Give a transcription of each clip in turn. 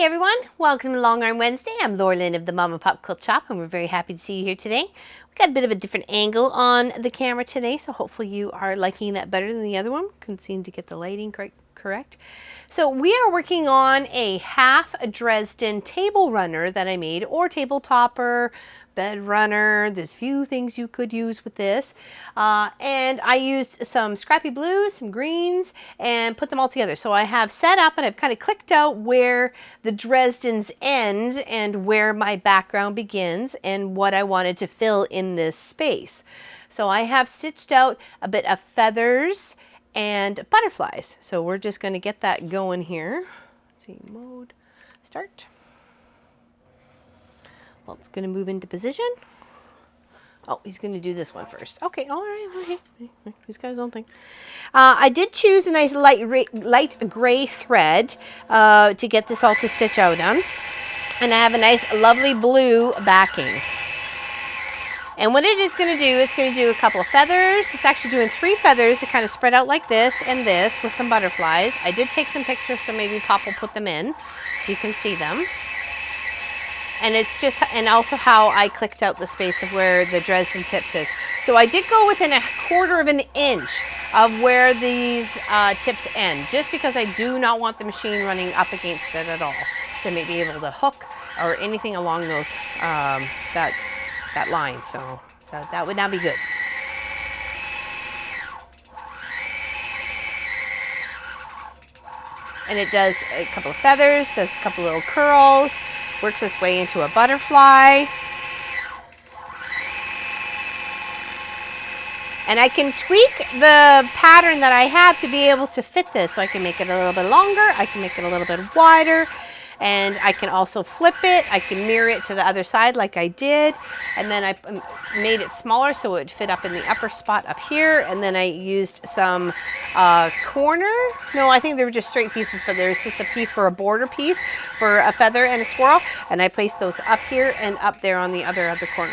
Hey everyone, welcome to Long Arm Wednesday. I'm Laura Lynn of the Mom and Pop Quilt Shop, and we're very happy to see you here today. We've got a bit of a different angle on the camera today, so hopefully you are liking that better than the other one. Couldn't seem to get the lighting correct. So we are working on a half Dresden table runner that I made, or table topper, bed runner. There's a few things you could use with this. And I used some scrappy blues, some greens, and put them all together. So I have set up and I've kind of clicked out where the Dresdens end and where my background begins and what I wanted to fill in this space. So I have stitched out a bit of feathers and butterflies. So we're just going to get that going here. Let's see, mode, start. Well, it's going to move into position. Oh, he's going to do this one first. Okay, all right. He's got his own thing. I did choose a nice light gray thread to get this all to stitch out on. And I have a nice lovely blue backing. And what it is going to do, it's going to do a couple of feathers. It's actually doing 3 feathers to kind of spread out like this and this with some butterflies. I did take some pictures, so maybe Pop will put them in so you can see them. And it's just, and also how I clicked out the space of where the Dresden tips is. So I did go within 1/4 of an inch of where these tips end, just because I do not want the machine running up against it at all. To maybe be able to hook or anything along those, that line. So that would not be good. And it does a couple of feathers, does a couple little curls, works its way into a butterfly. And I can tweak the pattern that I have to be able to fit this. So I can make it a little bit longer, I can make it a little bit wider, and I can also flip it. I can mirror it to the other side like I did. And then I made it smaller so it would fit up in the upper spot up here. And then I used some corner. No, I think they were just straight pieces, but there's just a piece for a border piece for a feather and a swirl. And I placed those up here and up there on the other corner.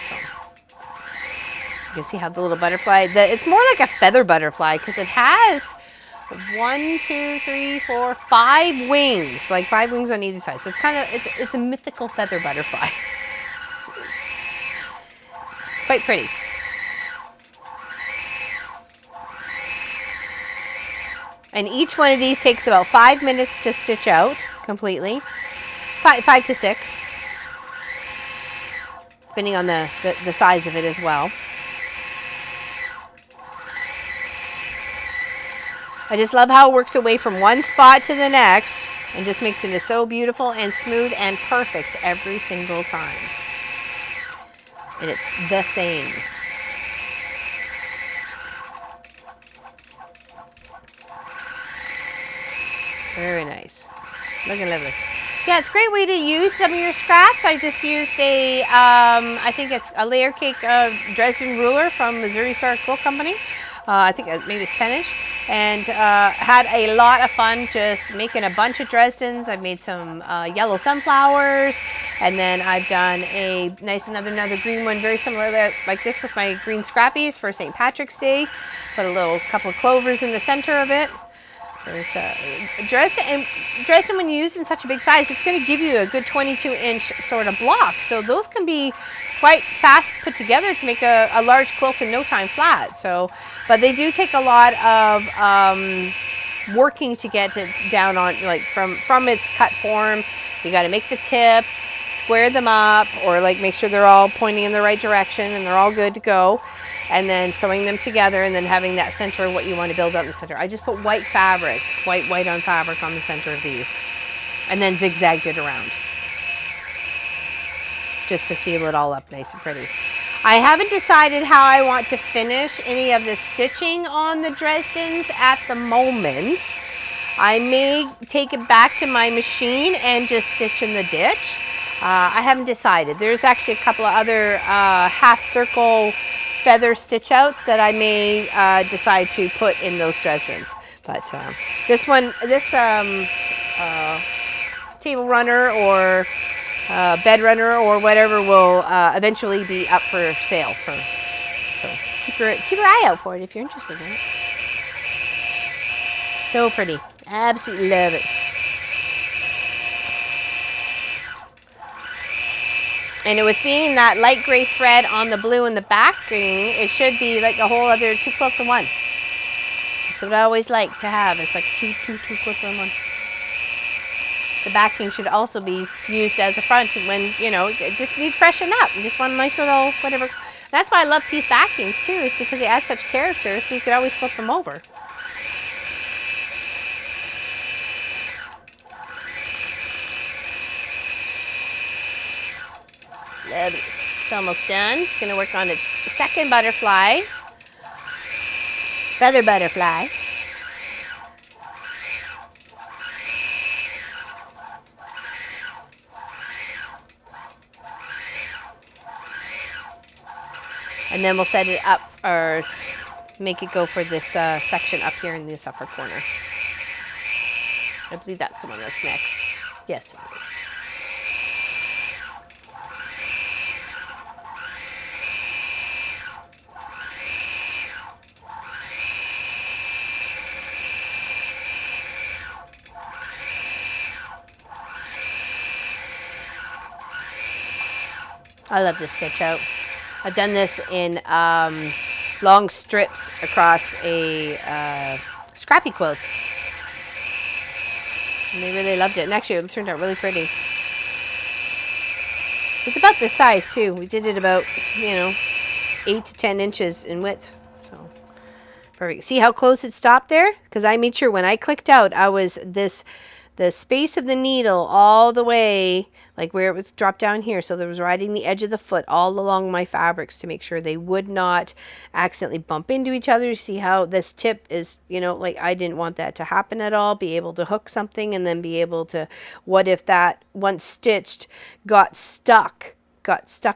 So you can see how the little butterfly, it's more like a feather butterfly because it has 1, 2, 3, 4, 5 wings, like 5 wings on either side. So it's kind of, it's a mythical feather butterfly. It's quite pretty. And each one of these takes about 5 minutes to stitch out completely. 5 to 6, depending on the size of it as well. I just love how it works away from one spot to the next and just makes it so beautiful and smooth and perfect every single time. And it's the same. Very nice. Looking lovely. Yeah, it's a great way to use some of your scraps. I just used a, I think it's a layer cake Dresden ruler from Missouri Star Quilt Company. I think maybe it's 10-inch, and had a lot of fun just making a bunch of Dresdens. I've made some yellow sunflowers, and then I've done a nice another green one, very similar like this with my green scrappies for St. Patrick's Day. Put a couple of clovers in the center of it. There's Dresden, when you use in such a big size, it's going to give you a good 22-inch sort of block. So those can be quite fast put together to make a large quilt in no time flat. So, but they do take a lot of working to get it down on, like from its cut form. You got to make the tip, square them up, or like make sure they're all pointing in the right direction and they're all good to go. And then sewing them together and then having that center of what you want to build out in the center. I just put white fabric, white on fabric on the center of these, and then zigzagged it around just to seal it all up nice and pretty. I haven't decided how I want to finish any of the stitching on the Dresdens at the moment. I may take it back to my machine and just stitch in the ditch. I haven't decided. There's actually a couple of other half circle feather stitch outs that I may decide to put in those Dresdens. But this table runner or bed runner or whatever will eventually be up for sale. So keep your eye out for it if you're interested in it. So pretty. Absolutely love it. And with being that light gray thread on the blue in the backing, it should be like a whole other 2 quilts in one. That's what I always like to have. It's like two quilts in one. The backing should also be used as a front when, you know, you just need to freshen up. You just want a nice little whatever. That's why I love piece backings too, is because they add such character, so you could always flip them over. Lovely. It's almost done. It's going to work on its second butterfly. Feather butterfly. And then we'll set it up, or make it go for this section up here in this upper corner. I believe that's the one that's next. Yes, it is. I love this stitch out. I've done this in long strips across a scrappy quilt. And they really loved it. And actually, it turned out really pretty. It's about this size, too. We did it about, you know, 8 to 10 inches in width. So, perfect. See how close it stopped there? Because I made sure when I clicked out, I was the space of the needle all the way, like where it was dropped down here. So there was riding the edge of the foot all along my fabrics to make sure they would not accidentally bump into each other. See how this tip is, you know, like I didn't want that to happen at all. Be able to hook something and then be able to, what if that once stitched got stuck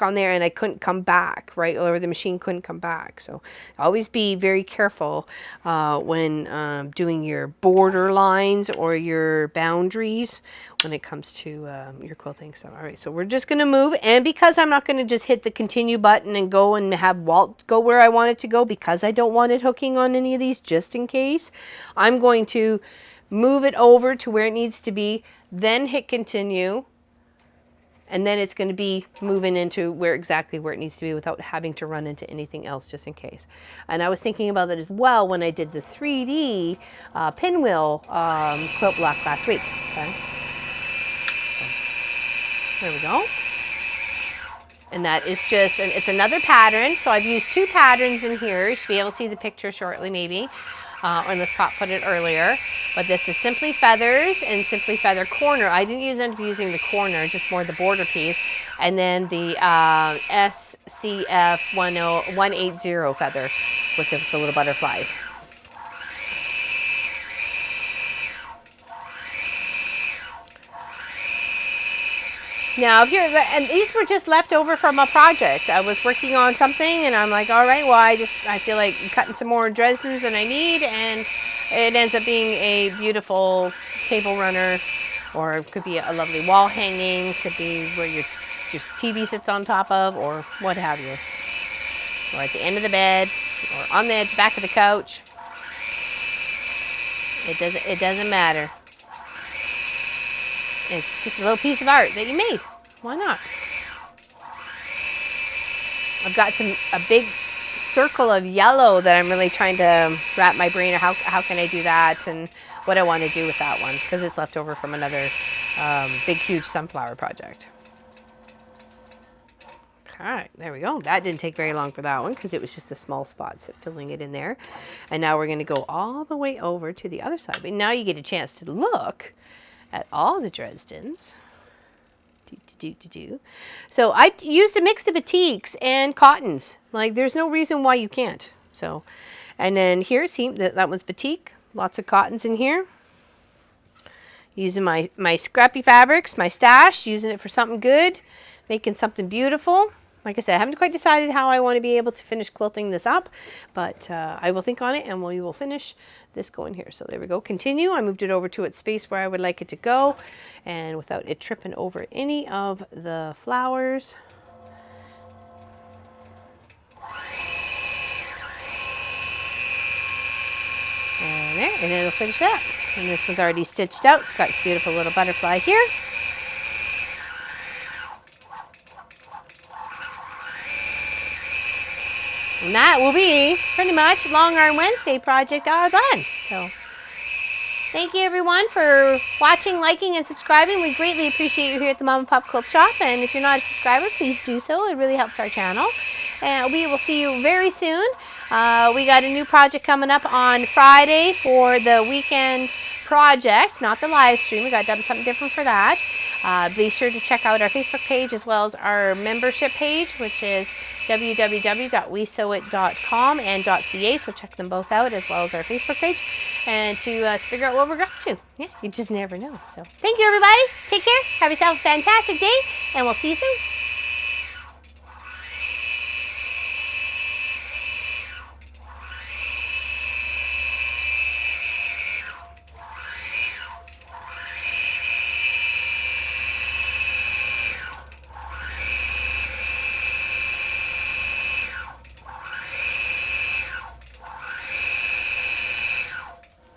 on there and I couldn't come back, right? Or the machine couldn't come back. So always be very careful when doing your border lines or your boundaries when it comes to your quilting. So, all right, so we're just gonna move. And because I'm not gonna just hit the continue button and go and have Walt go where I want it to go, because I don't want it hooking on any of these just in case, I'm going to move it over to where it needs to be, then hit continue. And then it's going to be moving into exactly where it needs to be without having to run into anything else just in case. And I was thinking about that as well when I did the 3D pinwheel quilt block last week. Okay. So, there we go. And that is just, it's another pattern. So I've used 2 patterns in here. You should be able to see the picture shortly maybe. Unless Pop put it earlier. But this is Simply Feathers and Simply Feather Corner. I didn't end up using the corner, just more the border piece. And then the SCF 180 feather with the little butterflies. Now here, and these were just left over from a project. I was working on something and I'm like, all right, well, I feel like cutting some more Dresdens than I need, and it ends up being a beautiful table runner, or it could be a lovely wall hanging, could be where your TV sits on top of, or what have you. Or at the end of the bed, or on the edge, back of the couch. It doesn't matter. It's just a little piece of art that you made. Why not? I've got a big circle of yellow that I'm really trying to wrap my brain around. How can I do that, and what I want to do with that one, because it's left over from another big, huge sunflower project. All right, there we go. That didn't take very long for that one because it was just a small spot, so filling it in there. And now we're going to go all the way over to the other side. But now you get a chance to look at all the Dresdens. So I used a mix of batiks and cottons. Like, there's no reason why you can't. So, and then here, see, that one's batik. Lots of cottons in here. Using my scrappy fabrics, my stash, using it for something good, making something beautiful. Like I said, I haven't quite decided how I want to be able to finish quilting this up, but I will think on it, and we will finish this going here. So there we go. Continue. I moved it over to its space where I would like it to go, and without it tripping over any of the flowers. And there, and then it'll finish that. And this one's already stitched out. It's got this beautiful little butterfly here. And that will be pretty much Long Arm Wednesday project all done. So thank you everyone for watching, liking, and subscribing. We greatly appreciate you here at the Mom and Pop Quilt Shop. And if you're not a subscriber, please do so. It really helps our channel. And we will see you very soon. We got a new project coming up on Friday for the weekend project, not the live stream. We got something different for that. Be sure to check out our Facebook page as well as our membership page, which is www.wesewit.com and .ca. So check them both out as well as our Facebook page, and to figure out what we're up to. Yeah, you just never know. So thank you everybody. Take care. Have yourself a fantastic day, and we'll see you soon.